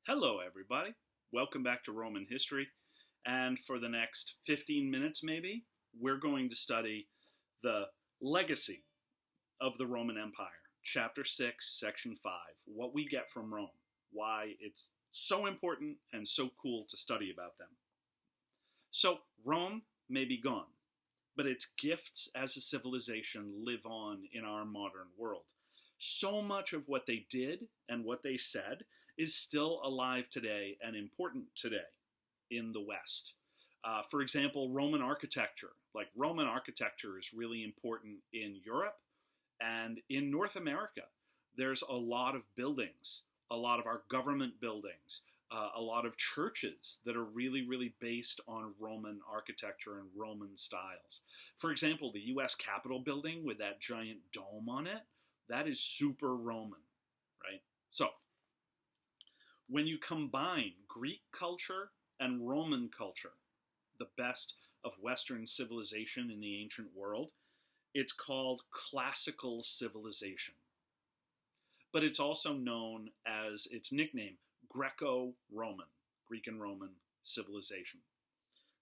Hello, everybody. Welcome back to Roman history. And for the next 15 minutes, maybe, we're going to study the legacy of the Roman Empire. Chapter 6, Section 5, what we get from Rome, why it's so important and so cool to study about them. So, Rome may be gone, but its gifts as a civilization live on in our modern world. So much of what they did and what they said is still alive today and important today in the West. For example, Roman architecture. Roman architecture is really important in Europe and in North America. There's a lot of buildings, a lot of our government buildings, a lot of churches that are really, really based on Roman architecture and Roman styles. For example, the U.S. Capitol building with that giant dome on it, that is super Roman, right? So, when you combine Greek culture and Roman culture, the best of Western civilization in the ancient world, it's called classical civilization. But it's also known as its nickname, Greco-Roman, Greek and Roman civilization.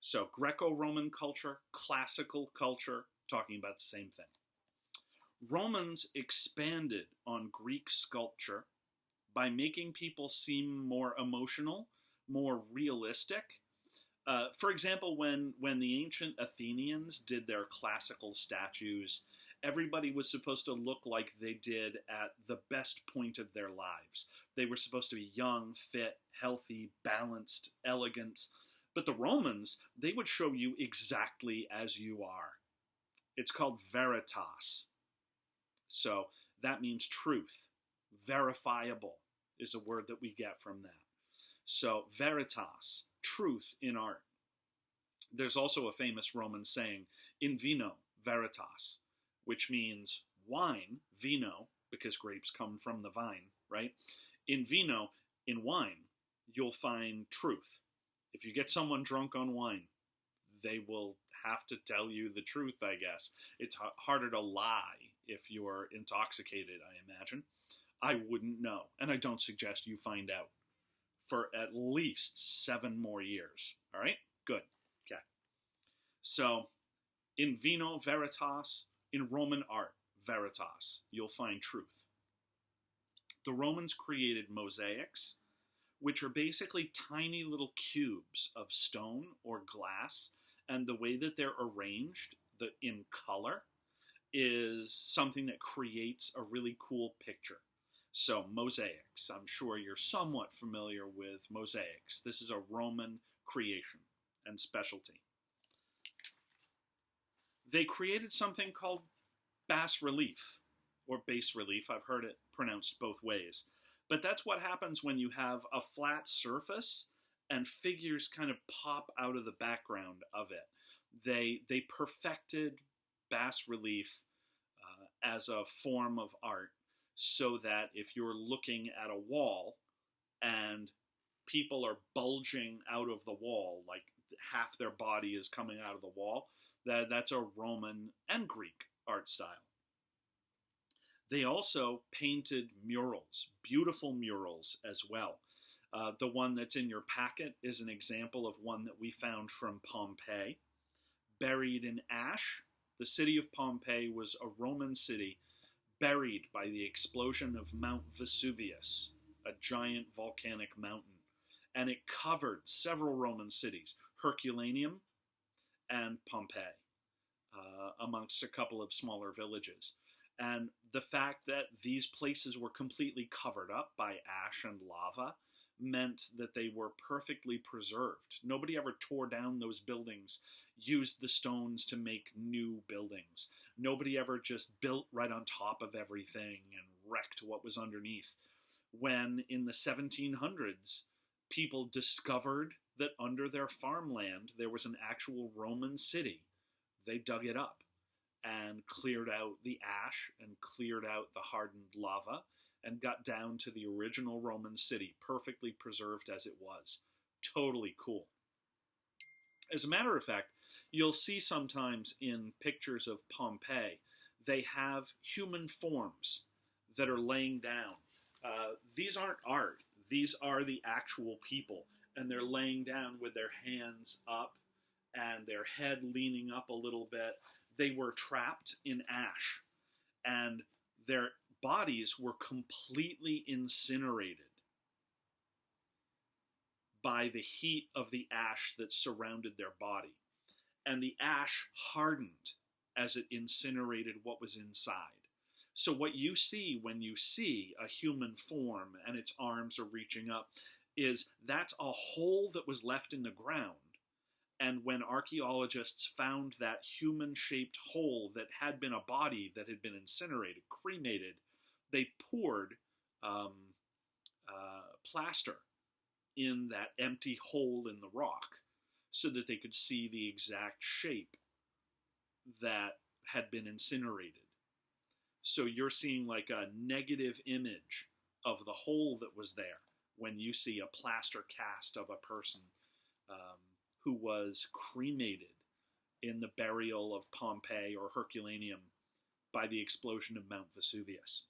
So Greco-Roman culture, classical culture, talking about the same thing. Romans expanded on Greek sculpture by making people seem more emotional, more realistic. For example, when the ancient Athenians did their classical statues, everybody was supposed to look like they did at the best point of their lives. They were supposed to be young, fit, healthy, balanced, elegant. But the Romans, they would show you exactly as you are. It's called Veritas. So that means truth. Verifiable is a word that we get from that. So Veritas, truth in art. There's also a famous Roman saying, in vino veritas, which means wine, vino, because grapes come from the vine, right? In vino, in wine, you'll find truth. If you get someone drunk on wine, they will have to tell you the truth, I guess. It's harder to lie if you're intoxicated, I imagine. I wouldn't know, and I don't suggest you find out for at least 7 more years. All right? Good. Okay. So, in vino veritas, in Roman art veritas, you'll find truth. The Romans created mosaics, which are basically tiny little cubes of stone or glass, and the way that they're arranged in color is something that creates a really cool picture. So, mosaics. I'm sure you're somewhat familiar with mosaics. This is a Roman creation and specialty. They created something called bas relief, or bas relief. I've heard it pronounced both ways. But that's what happens when you have a flat surface and figures kind of pop out of the background of it. They perfected bas relief as a form of art, so that if you're looking at a wall and people are bulging out of the wall, like half their body is coming out of the wall, that's a Roman and Greek art style. They also painted murals, beautiful murals as well. The one that's in your packet is an example of one that we found from Pompeii. Buried in ash, the city of Pompeii was a Roman city buried by the explosion of Mount Vesuvius, a giant volcanic mountain. And it covered several Roman cities, Herculaneum and Pompeii, amongst a couple of smaller villages. And the fact that these places were completely covered up by ash and lava meant that they were perfectly preserved. Nobody ever tore down those buildings, used the stones to make new buildings. Nobody ever just built right on top of everything and wrecked what was underneath. When in the 1700s, people discovered that under their farmland there was an actual Roman city, they dug it up and cleared out the ash and cleared out the hardened lava and got down to the original Roman city, perfectly preserved as it was. Totally cool. As a matter of fact, you'll see sometimes in pictures of Pompeii, they have human forms that are laying down. These aren't art. These are the actual people, and they're laying down with their hands up and their head leaning up a little bit. They were trapped in ash, and their bodies were completely incinerated by the heat of the ash that surrounded their body. And the ash hardened as it incinerated what was inside. So what you see when you see a human form and its arms are reaching up is that's a hole that was left in the ground. And when archaeologists found that human-shaped hole that had been a body that had been incinerated, cremated, they poured plaster in that empty hole in the rock so that they could see the exact shape that had been incinerated. So you're seeing like a negative image of the hole that was there when you see a plaster cast of a person who was cremated in the burial of Pompeii or Herculaneum by the explosion of Mount Vesuvius.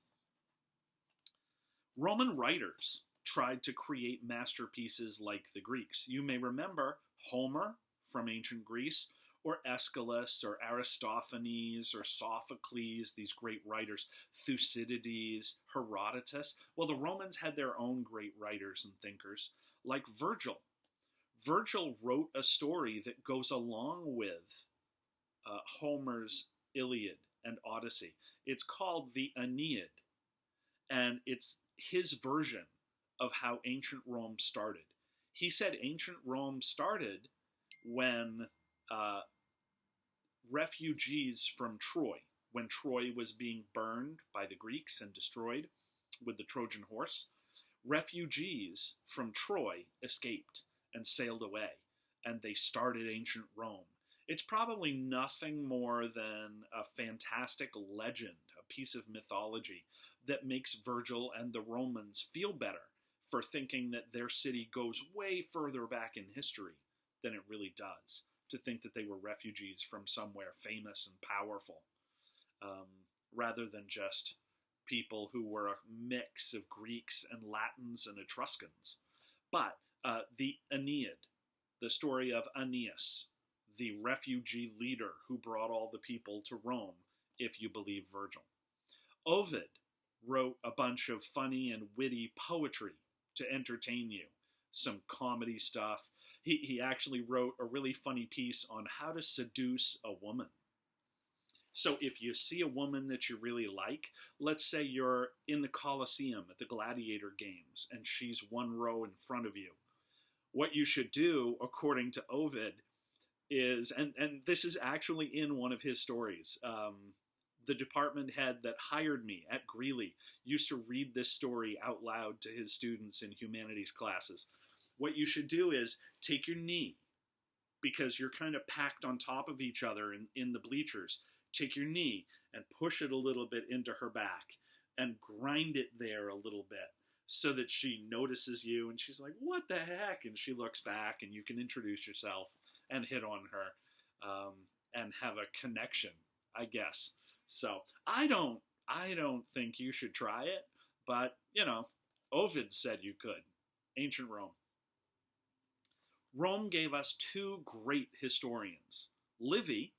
Roman writers tried to create masterpieces like the Greeks. You may remember Homer from ancient Greece, or Aeschylus, or Aristophanes, or Sophocles, these great writers, Thucydides, Herodotus. Well, the Romans had their own great writers and thinkers, like Virgil. Virgil wrote a story that goes along with Homer's Iliad and Odyssey. It's called the Aeneid, and it's his version of how ancient Rome started. He said ancient Rome started when refugees from Troy, when Troy was being burned by the Greeks and destroyed with the Trojan horse, refugees from Troy escaped and sailed away, and they started ancient Rome. It's probably nothing more than a fantastic legend, a piece of mythology that makes Virgil and the Romans feel better for thinking that their city goes way further back in history than it really does, to think that they were refugees from somewhere famous and powerful, rather than just people who were a mix of Greeks and Latins and Etruscans. But the Aeneid, the story of Aeneas, the refugee leader who brought all the people to Rome, if you believe Virgil. Ovid wrote a bunch of funny and witty poetry to entertain you, some comedy stuff. He actually wrote a really funny piece on how to seduce a woman. So if you see a woman that you really like, let's say you're in the Colosseum at the Gladiator Games, and she's one row in front of you. What you should do, according to Ovid, is, and this is actually in one of his stories, the department head that hired me at Greeley used to read this story out loud to his students in humanities classes. What you should do is take your knee, because you're kind of packed on top of each other in the bleachers. Take your knee and push it a little bit into her back and grind it there a little bit so that she notices you and she's like, what the heck? And she looks back and you can introduce yourself and hit on her and have a connection, I guess. So I don't think you should try it, but, you know, Ovid said you could. Ancient Rome. Rome gave us two great historians. Livy,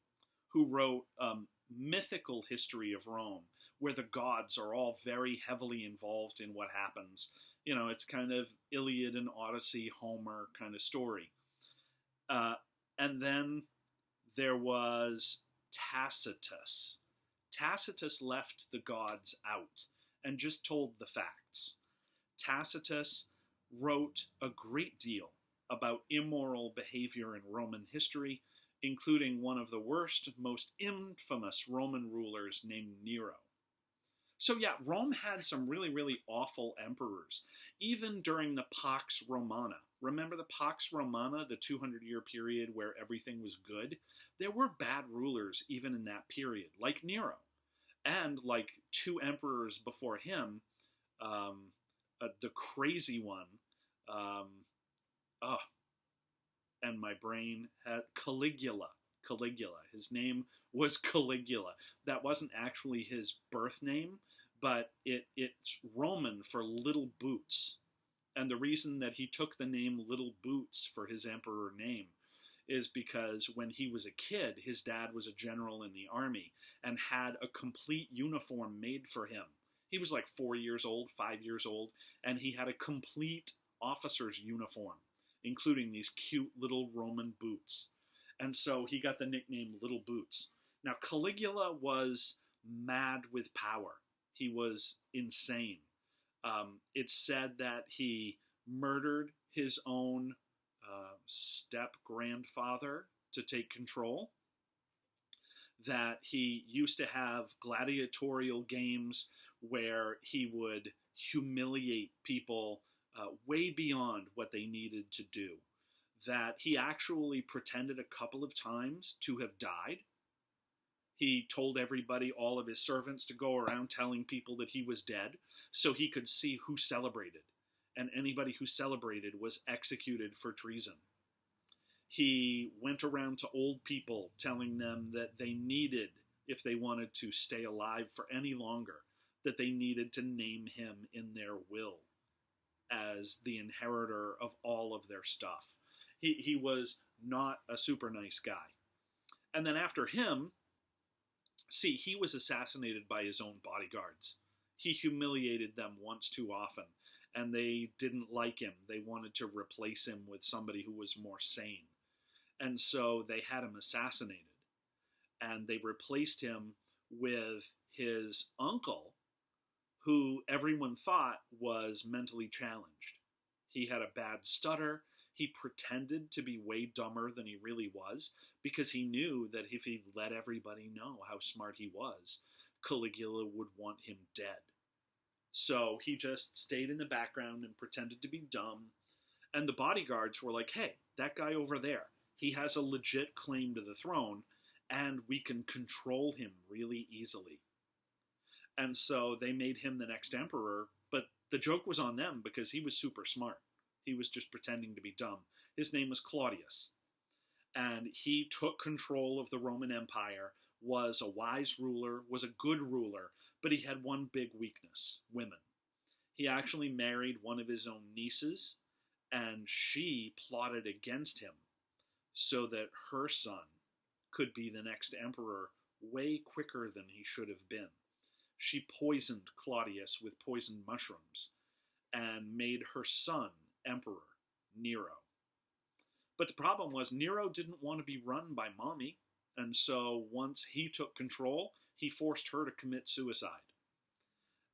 who wrote a mythical history of Rome, where the gods are all very heavily involved in what happens. You know, it's kind of Iliad and Odyssey, Homer kind of story. And then there was Tacitus. Tacitus left the gods out and just told the facts. Tacitus wrote a great deal about immoral behavior in Roman history, including one of the worst, most infamous Roman rulers named Nero. So yeah, Rome had some really, really awful emperors, even during the Pax Romana. Remember the Pax Romana, the 200-year period where everything was good? There were bad rulers even in that period, like Nero. And like two emperors before him, the crazy one, and my brain had Caligula. His name was Caligula. That wasn't actually his birth name, but it's Roman for little boots. And the reason that he took the name Little Boots for his emperor name is because when he was a kid, his dad was a general in the army and had a complete uniform made for him. He was like 4 years old, 5 years old, and he had a complete officer's uniform, including these cute little Roman boots. And so he got the nickname Little Boots. Now, Caligula was mad with power. He was insane. It's said that he murdered his own step-grandfather to take control, that he used to have gladiatorial games where he would humiliate people way beyond what they needed to do, that he actually pretended a couple of times to have died. He told everybody, all of his servants, to go around telling people that he was dead so he could see who celebrated. And anybody who celebrated was executed for treason. He went around to old people telling them that they needed, if they wanted to stay alive for any longer, that they needed to name him in their will as the inheritor of all of their stuff. He was not a super nice guy. And then after him, see, he was assassinated by his own bodyguards. He humiliated them once too often, and they didn't like him. They wanted to replace him with somebody who was more sane. And so they had him assassinated. And they replaced him with his uncle, who everyone thought was mentally challenged. He had a bad stutter. He pretended to be way dumber than he really was, because he knew that if he let everybody know how smart he was, Caligula would want him dead. So he just stayed in the background and pretended to be dumb. And the bodyguards were like, hey, that guy over there, he has a legit claim to the throne, and we can control him really easily. And so they made him the next emperor, but the joke was on them because he was super smart. He was just pretending to be dumb. His name was Claudius. And he took control of the Roman Empire, was a wise ruler, was a good ruler, but he had one big weakness: women. He actually married one of his own nieces, and she plotted against him so that her son could be the next emperor way quicker than he should have been. She poisoned Claudius with poisoned mushrooms and made her son emperor, Nero. But the problem was Nero didn't want to be run by mommy, and so once he took control, he forced her to commit suicide.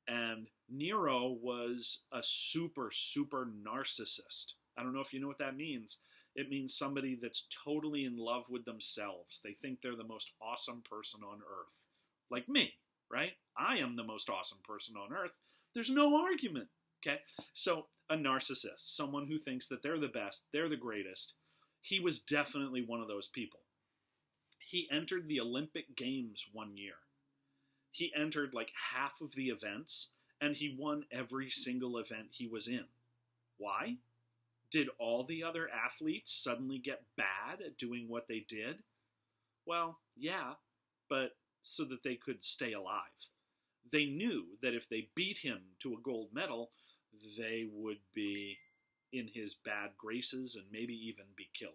And Nero was a super, super narcissist. I don't know if you know what that means. It means somebody that's totally in love with themselves. They think they're the most awesome person on earth. Like me, right? I am the most awesome person on earth. There's no argument, okay? So a narcissist, someone who thinks that they're the best, they're the greatest. He was definitely one of those people. He entered the Olympic Games one year. He entered like half of the events, and he won every single event he was in. Why? Did all the other athletes suddenly get bad at doing what they did? Well, yeah, but so that they could stay alive. They knew that if they beat him to a gold medal, they would be in his bad graces and maybe even be killed.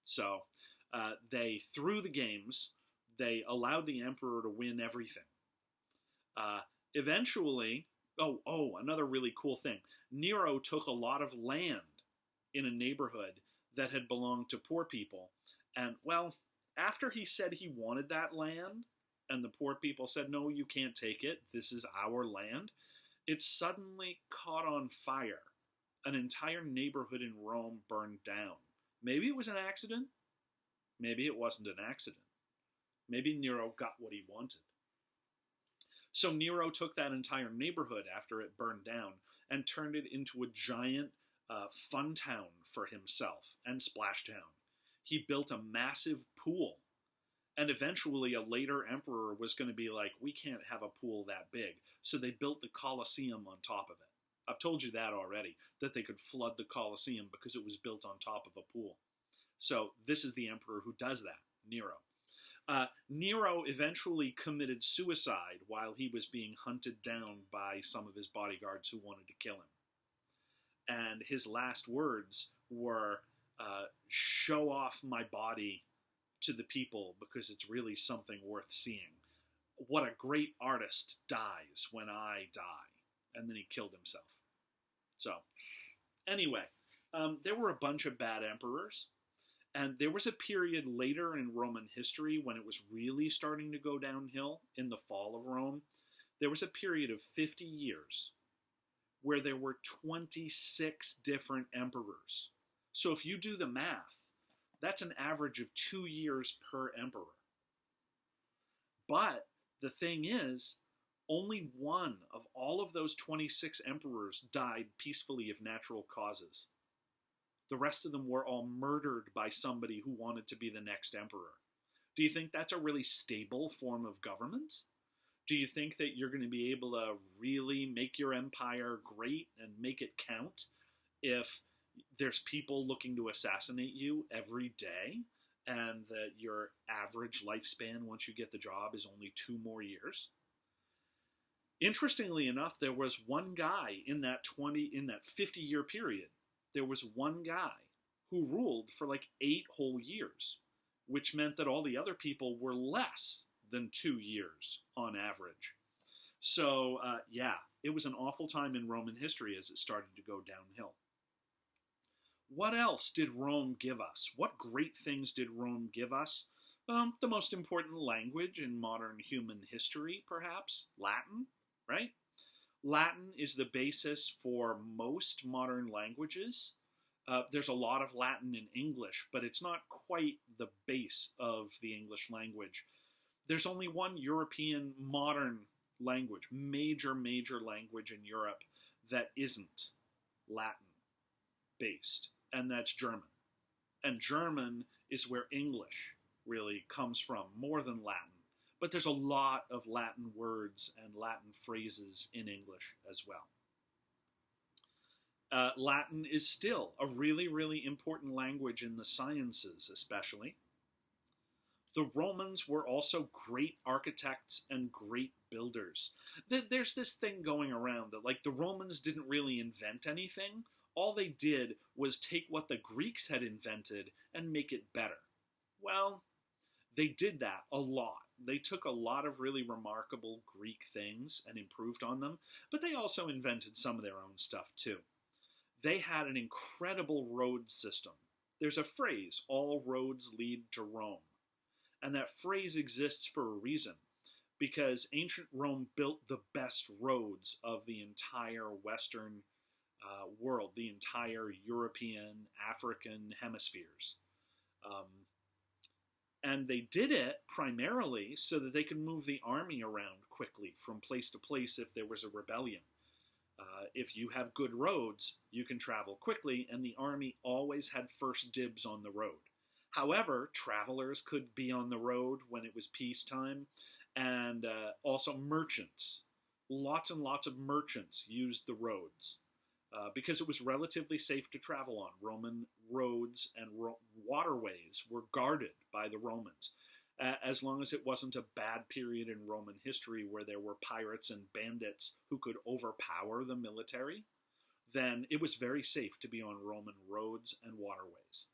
So they threw the games. They allowed the emperor to win everything. Eventually, another really cool thing. Nero took a lot of land in a neighborhood that had belonged to poor people. And, well, after he said he wanted that land, and the poor people said, no, you can't take it, this is our land, it suddenly caught on fire. An entire neighborhood in Rome burned down. Maybe it was an accident. Maybe it wasn't an accident. Maybe Nero got what he wanted. So Nero took that entire neighborhood after it burned down and turned it into a giant fun town for himself and Splashtown. He built a massive pool. And eventually a later emperor was going to be like, we can't have a pool that big. So they built the Colosseum on top of it. I've told you that already, that they could flood the Colosseum because it was built on top of a pool. So this is the emperor who does that, Nero. Nero eventually committed suicide while he was being hunted down by some of his bodyguards who wanted to kill him. And his last words were, show off my body to the people because it's really something worth seeing. What a great artist dies when I die. And then he killed himself. So, anyway, there were a bunch of bad emperors. And there was a period later in Roman history when it was really starting to go downhill in the fall of Rome. There was a period of 50 years where there were 26 different emperors. So if you do the math, that's an average of 2 years per emperor. But the thing is, only one of all of those 26 emperors died peacefully of natural causes. The rest of them were all murdered by somebody who wanted to be the next emperor. Do you think that's a really stable form of government? Do you think that you're going to be able to really make your empire great and make it count if there's people looking to assassinate you every day and that your average lifespan once you get the job is only 2 more years? Interestingly enough, there was one guy in that 50-year period. There was one guy who ruled for like 8 whole years, which meant that all the other people were less than 2 years on average. So, yeah, it was an awful time in Roman history as it started to go downhill. What else did Rome give us? What great things did Rome give us? The most important language in modern human history, perhaps, Latin, right? Latin is the basis for most modern languages. There's a lot of Latin in English, but it's not quite the base of the English language. There's only one European modern language, major language in Europe that isn't Latin-based, and that's German. And German is where English really comes from, more than Latin. But there's a lot of Latin words and Latin phrases in English as well. Latin is still a really important language in the sciences, especially. The Romans were also great architects and great builders. There's this thing going around that, like, the Romans didn't really invent anything. All they did was take what the Greeks had invented and make it better. Well, they did that a lot. They took a lot of really remarkable Greek things and improved on them, but they also invented some of their own stuff too. They had an incredible road system. There's a phrase, all roads lead to Rome. And that phrase exists for a reason, because ancient Rome built the best roads of the entire Western world, the entire European, African hemispheres. And they did it primarily so that they could move the army around quickly from place to place if there was a rebellion. If you have good roads, you can travel quickly, and the army always had first dibs on the road. However, travelers could be on the road when it was peacetime, and also merchants. Lots and lots of merchants used the roads because it was relatively safe to travel on. Roman roads and waterways were guarded by the Romans. As long as it wasn't a bad period in Roman history where there were pirates and bandits who could overpower the military, then it was very safe to be on Roman roads and waterways.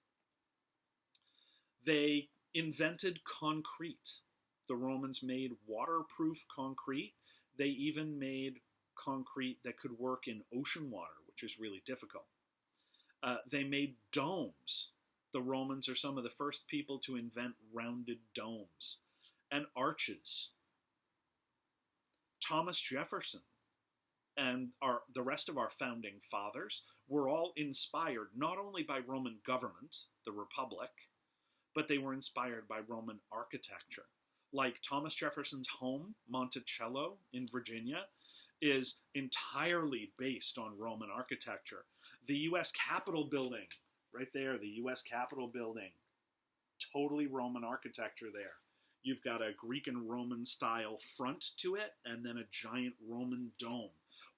They invented concrete. The Romans made waterproof concrete. They even made concrete that could work in ocean water, which is really difficult. They made domes. The Romans are some of the first people to invent rounded domes and arches. Thomas Jefferson and the rest of our founding fathers were all inspired not only by Roman government, the Republic, but they were inspired by Roman architecture. Like Thomas Jefferson's home, Monticello in Virginia, is entirely based on Roman architecture. The U.S. Capitol building, right there, the U.S. Capitol building, totally Roman architecture there. You've got a Greek and Roman style front to it, and then a giant Roman dome.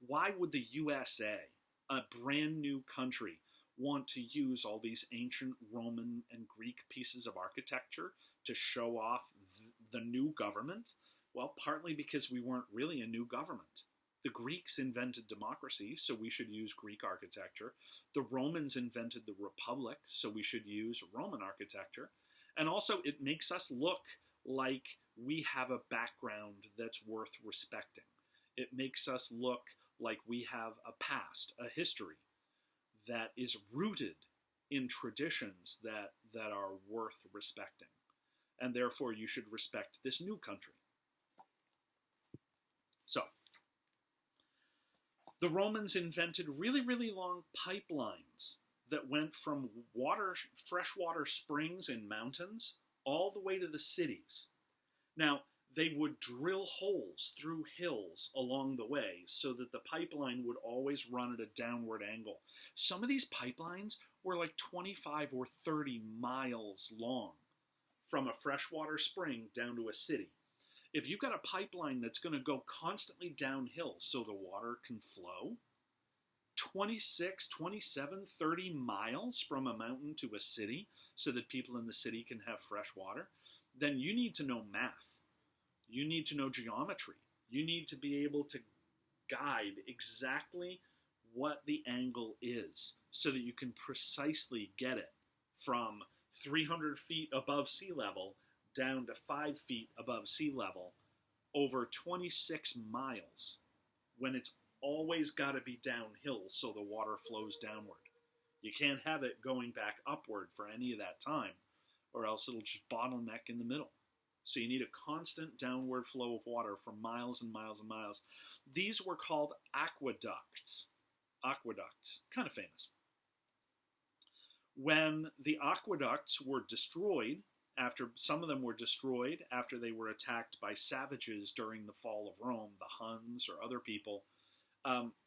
Why would the USA, a brand new country, want to use all these ancient Roman and Greek pieces of architecture to show off the new government? Well, partly because we weren't really a new government. The Greeks invented democracy, so we should use Greek architecture. The Romans invented the Republic, so we should use Roman architecture. And also, it makes us look like we have a background that's worth respecting. It makes us look like we have a past, a history that is rooted in traditions that are worth respecting. And therefore, you should respect this new country. So, the Romans invented really, really long pipelines that went from freshwater springs in mountains all the way to the cities. Now, they would drill holes through hills along the way so that the pipeline would always run at a downward angle. Some of these pipelines were like 25 or 30 miles long from a freshwater spring down to a city. If you've got a pipeline that's going to go constantly downhill so the water can flow, 26, 27, 30 miles from a mountain to a city so that people in the city can have fresh water, then you need to know math. You need to know geometry. You need to be able to guide exactly what the angle is so that you can precisely get it from 300 feet above sea level down to 5 feet above sea level over 26 miles when it's always got to be downhill so the water flows downward. You can't have it going back upward for any of that time, or else it'll just bottleneck in the middle. So you need a constant downward flow of water for miles and miles and miles. These were called aqueducts. Aqueducts, kind of famous. When the aqueducts were destroyed, some of them were destroyed after they were attacked by savages during the fall of Rome, the Huns or other people,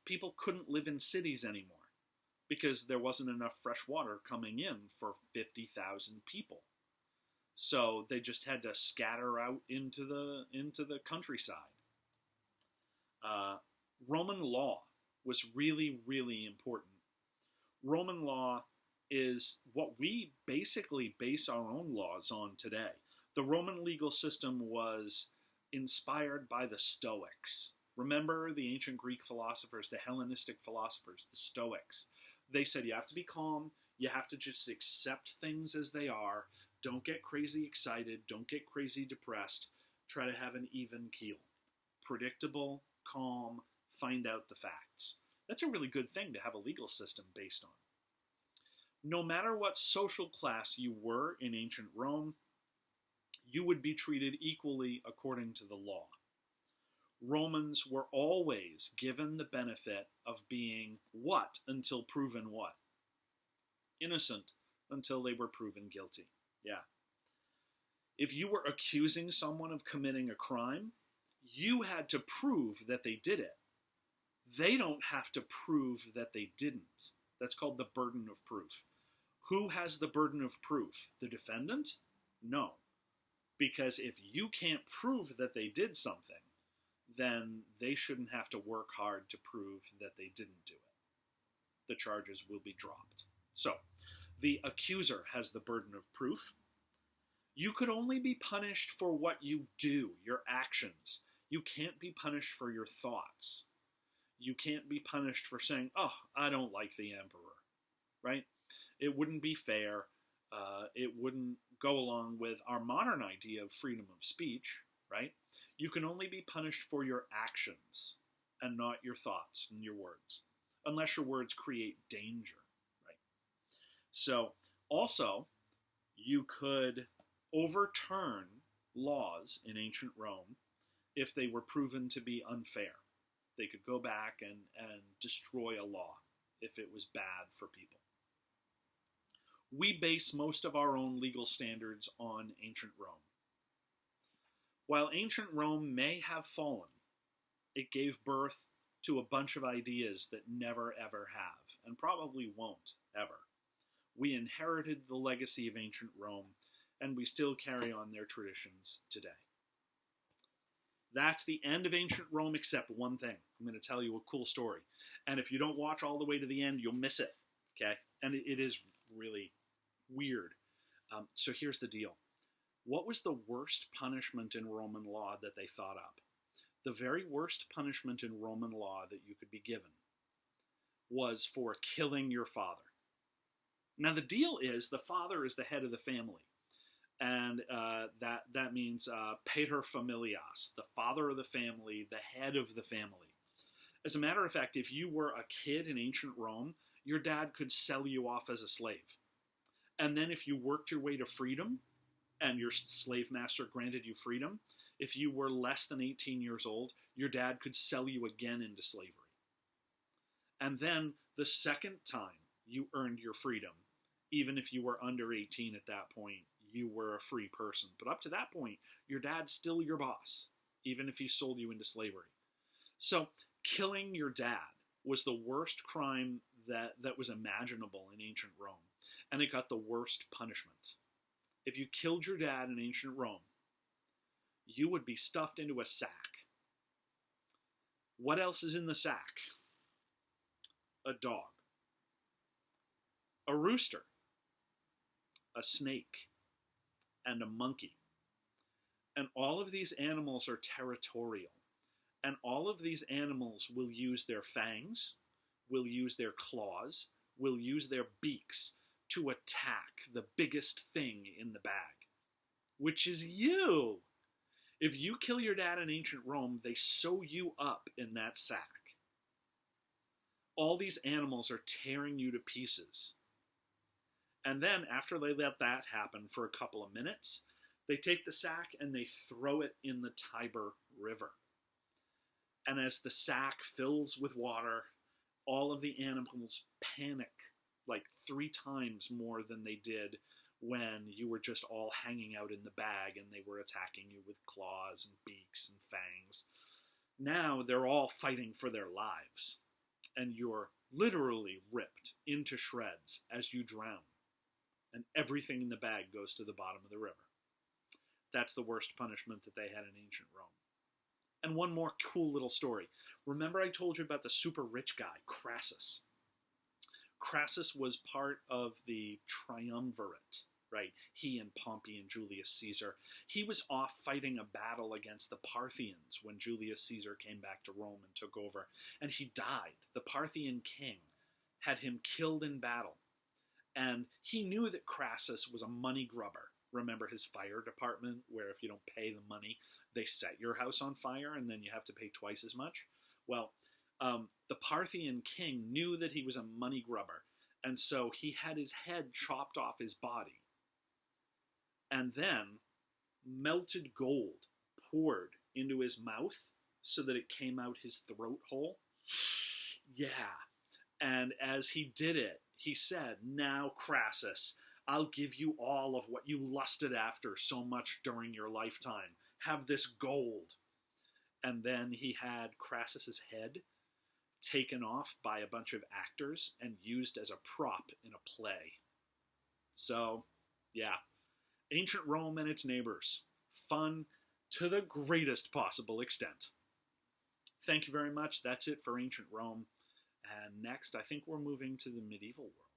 people couldn't live in cities anymore because there wasn't enough fresh water coming in for 50,000 people. So they just had to scatter out into the countryside. Roman law was really, really important. Roman law is what we basically base our own laws on today. The Roman legal system was inspired by the Stoics. Remember the ancient Greek philosophers, the Hellenistic philosophers, the Stoics. They said you have to be calm, you have to just accept things as they are, don't get crazy excited, don't get crazy depressed, try to have an even keel. Predictable, calm, find out the facts. That's a really good thing to have a legal system based on. No matter what social class you were in ancient Rome, you would be treated equally according to the law. Romans were always given the benefit of being what until proven what? Innocent until they were proven guilty. Yeah. If you were accusing someone of committing a crime, you had to prove that they did it. They don't have to prove that they didn't. That's called the burden of proof. Who has the burden of proof? The defendant? No. Because if you can't prove that they did something, then they shouldn't have to work hard to prove that they didn't do it. The charges will be dropped. So, the accuser has the burden of proof. You could only be punished for what you do, your actions. You can't be punished for your thoughts. You can't be punished for saying, oh, I don't like the emperor, right? It wouldn't be fair. It wouldn't go along with our modern idea of freedom of speech, right? You can only be punished for your actions and not your thoughts and your words, unless your words create danger, right? So, also, you could overturn laws in ancient Rome if they were proven to be unfair. They could go back and destroy a law if it was bad for people. We base most of our own legal standards on ancient Rome. While ancient Rome may have fallen, it gave birth to a bunch of ideas that never ever have, and probably won't ever. We inherited the legacy of ancient Rome, and we still carry on their traditions today. That's the end of ancient Rome, except one thing. I'm going to tell you a cool story. And if you don't watch all the way to the end, you'll miss it. Okay? And it is really weird. So here's the deal. What was the worst punishment in Roman law that they thought up? The very worst punishment in Roman law that you could be given was for killing your father. Now, the deal is the father is the head of the family. And that means pater familias, the father of the family, the head of the family. As a matter of fact, if you were a kid in ancient Rome, your dad could sell you off as a slave. And then if you worked your way to freedom, and your slave master granted you freedom, if you were less than 18 years old, your dad could sell you again into slavery. And then the second time you earned your freedom, even if you were under 18 at that point, you were a free person. But up to that point, your dad's still your boss, even if he sold you into slavery. So killing your dad was the worst crime that was imaginable in ancient Rome, and it got the worst punishment. If you killed your dad in ancient Rome, you would be stuffed into a sack. What else is in the sack? A dog, a rooster, a snake, and a monkey. And all of these animals are territorial. And all of these animals will use their fangs, will use their claws, will use their beaks to attack the biggest thing in the bag, which is you. If you kill your dad in ancient Rome, they sew you up in that sack. All these animals are tearing you to pieces. And then, after they let that happen for a couple of minutes, they take the sack and they throw it in the Tiber River. And as the sack fills with water, all of the animals panic like 3 times more than they did when you were just all hanging out in the bag and they were attacking you with claws and beaks and fangs. Now they're all fighting for their lives, and you're literally ripped into shreds as you drown, and everything in the bag goes to the bottom of the river. That's the worst punishment that they had in ancient Rome. And one more cool little story. Remember I told you about the super rich guy, Crassus? Crassus was part of the triumvirate, right? He and Pompey and Julius Caesar. He was off fighting a battle against the Parthians when Julius Caesar came back to Rome and took over. And he died. The Parthian king had him killed in battle. And he knew that Crassus was a money grubber. Remember his fire department, where if you don't pay the money, they set your house on fire and then you have to pay twice as much? Well, the Parthian king knew that he was a money grubber, and so he had his head chopped off his body. And then melted gold poured into his mouth so that it came out his throat hole. Yeah. And as he did it, he said, "Now, Crassus, I'll give you all of what you lusted after so much during your lifetime. Have this gold." And then he had Crassus's head taken off by a bunch of actors and used as a prop in a play. So, yeah. Ancient Rome and its neighbors. Fun to the greatest possible extent. Thank you very much. That's it for ancient Rome. And next, I think we're moving to the medieval world.